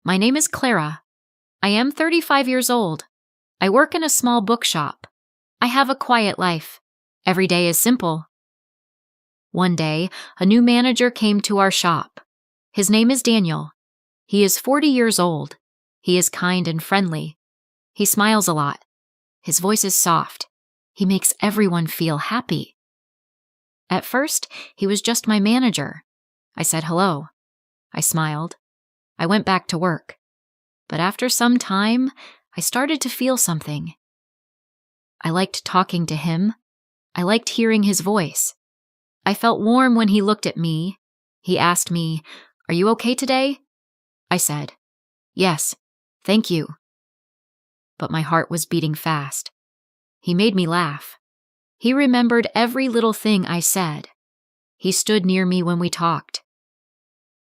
My name is Clara. I am 35 years old. I work in a small bookshop. I have a quiet life. Every day is simple. One day, a new manager came to our shop. His name is Daniel. He is 40 years old. He is kind and friendly. He smiles a lot. His voice is soft. He makes everyone feel happy. At first, he was just my manager. I said hello. I smiled. I went back to work. But after some time, I started to feel something. I liked talking to him. I liked hearing his voice. I felt warm when he looked at me. He asked me, "Are you okay today?" I said, "Yes, thank you." But my heart was beating fast. He made me laugh. He remembered every little thing I said. He stood near me when we talked.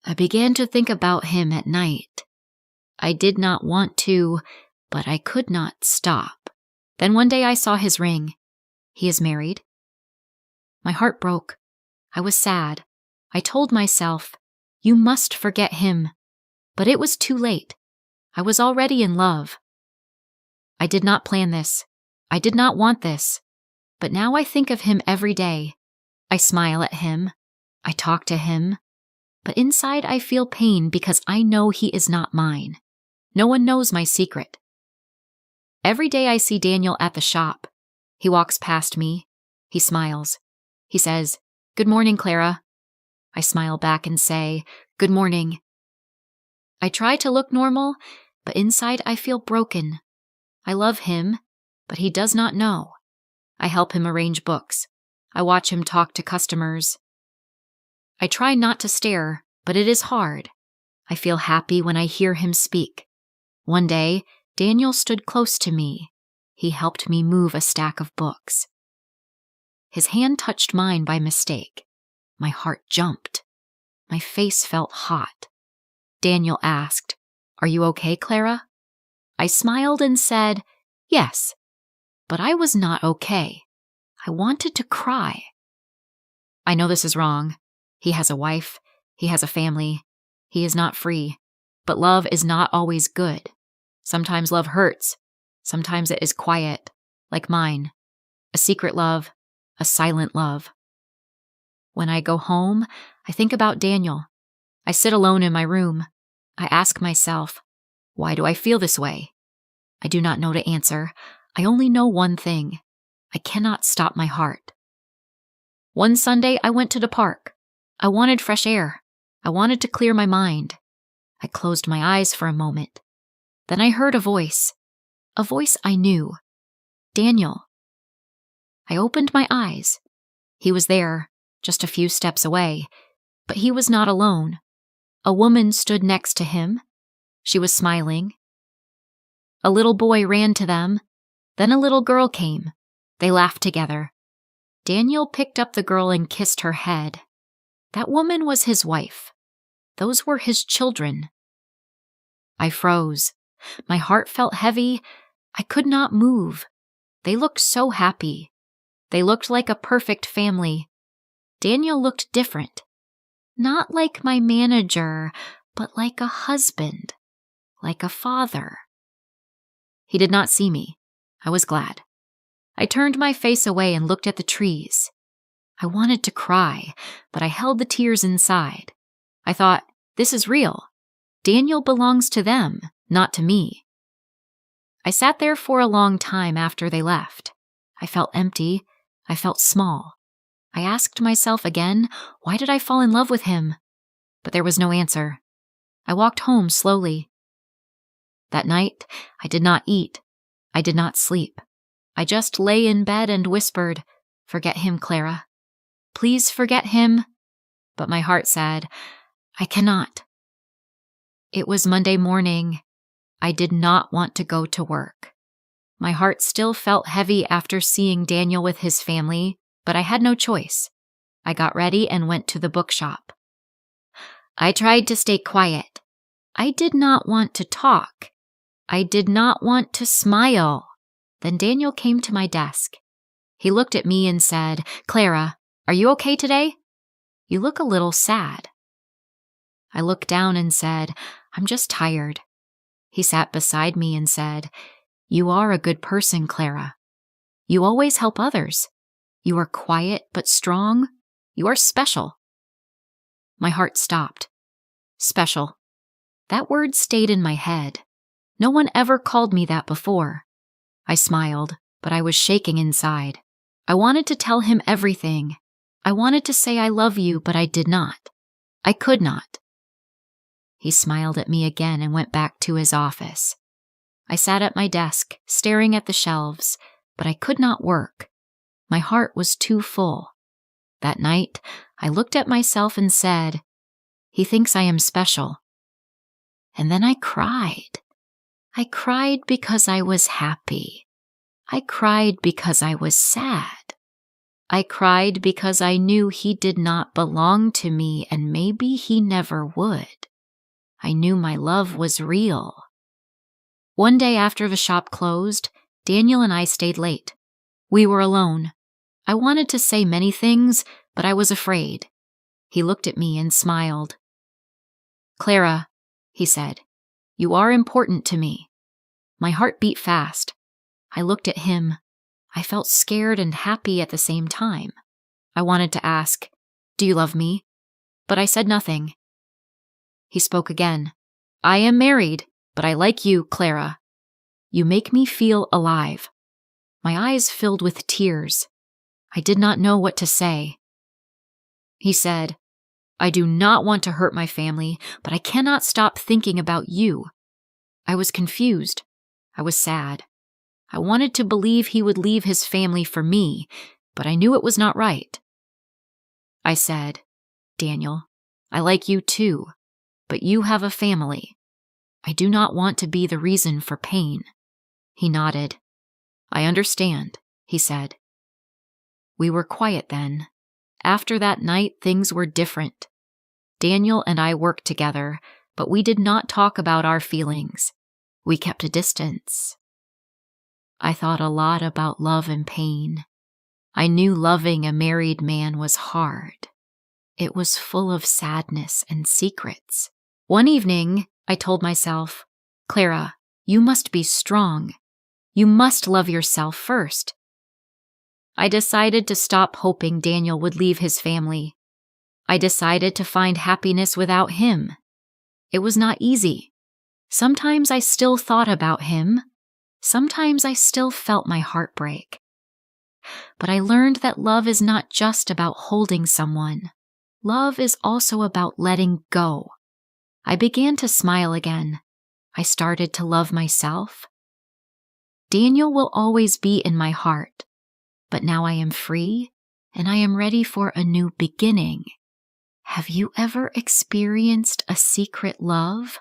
I began to think about him at night. I did not want to, but I could not stop. Then one day I saw his ring. He is married. My heart broke. I was sad. I told myself, "You must forget him." But it was too late. I was already in love. I did not plan this. I did not want this. But now I think of him every day. I smile at him. I talk to him. But inside I feel pain because I know he is not mine. No one knows my secret. Every day I see Daniel at the shop. He walks past me. He smiles. He says, "Good morning, Clara." I smile back and say, "Good morning." I try to look normal, but inside I feel broken. I love him, but he does not know. I help him arrange books. I watch him talk to customers. I try not to stare, but it is hard. I feel happy when I hear him speak. One day, Daniel stood close to me. He helped me move a stack of books. His hand touched mine by mistake. My heart jumped. My face felt hot. Daniel asked, "Are you okay, Clara?" I smiled and said, "Yes." But I was not okay. I wanted to cry. I know this is wrong. He has a wife. He has a family. He is not free. But love is not always good. Sometimes love hurts. Sometimes it is quiet, like mine. A secret love, a silent love. When I go home, I think about Daniel. I sit alone in my room. I ask myself, why do I feel this way? I do not know to answer. I only know one thing. I cannot stop my heart. One Sunday, I went to the park. I wanted fresh air. I wanted to clear my mind. I closed my eyes for a moment. Then I heard a voice I knew. Daniel. I opened my eyes. He was there, just a few steps away, but he was not alone. A woman stood next to him. She was smiling. A little boy ran to them. Then a little girl came. They laughed together. Daniel picked up the girl and kissed her head. That woman was his wife. Those were his children. I froze. My heart felt heavy. I could not move. They looked so happy. They looked like a perfect family. Daniel looked different. Not like my manager, but like a husband, like a father. He did not see me. I was glad. I turned my face away and looked at the trees. I wanted to cry, but I held the tears inside. I thought, this is real. Daniel belongs to them, not to me. I sat there for a long time after they left. I felt empty. I felt small. I asked myself again, why did I fall in love with him? But there was no answer. I walked home slowly. That night, I did not eat. I did not sleep. I just lay in bed and whispered, "Forget him, Clara. Please forget him." But my heart said, "I cannot." It was Monday morning. I did not want to go to work. My heart still felt heavy after seeing Daniel with his family, but I had no choice. I got ready and went to the bookshop. I tried to stay quiet. I did not want to talk. I did not want to smile. Then Daniel came to my desk. He looked at me and said, "Clara, are you okay today? You look a little sad." I looked down and said, I'm just tired. He sat beside me and said, "You are a good person, Clara. You always help others. You are quiet but strong. You are special." My heart stopped. Special. That word stayed in my head. No one ever called me that before. I smiled, but I was shaking inside. I wanted to tell him everything. I wanted to say I love you, but I did not. I could not. He smiled at me again and went back to his office. I sat at my desk, staring at the shelves, but I could not work. My heart was too full. That night, I looked at myself and said, "He thinks I am special." And then I cried. I cried because I was happy. I cried because I was sad. I cried because I knew he did not belong to me and maybe he never would. I knew my love was real. One day after the shop closed, Daniel and I stayed late. We were alone. I wanted to say many things, but I was afraid. He looked at me and smiled. "Clara," he said, "you are important to me." My heart beat fast. I looked at him. I felt scared and happy at the same time. I wanted to ask, "Do you love me?" But I said nothing. He spoke again. "I am married, but I like you, Clara. You make me feel alive." My eyes filled with tears. I did not know what to say. He said, "I do not want to hurt my family, but I cannot stop thinking about you." I was confused. I was sad. I wanted to believe he would leave his family for me, but I knew it was not right. I said, "Daniel, I like you too, but you have a family. I do not want to be the reason for pain." He nodded. "I understand," he said. We were quiet then. After that night, things were different. Daniel and I worked together, but we did not talk about our feelings. We kept a distance. I thought a lot about love and pain. I knew loving a married man was hard. It was full of sadness and secrets. One evening, I told myself, "Clara, you must be strong. You must love yourself first." I decided to stop hoping Daniel would leave his family. I decided to find happiness without him. It was not easy. Sometimes I still thought about him. Sometimes I still felt my heart break. But I learned that love is not just about holding someone. Love is also about letting go. I began to smile again. I started to love myself. Daniel will always be in my heart, but now I am free and I am ready for a new beginning. Have you ever experienced a secret love?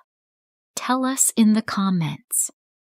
Tell us in the comments.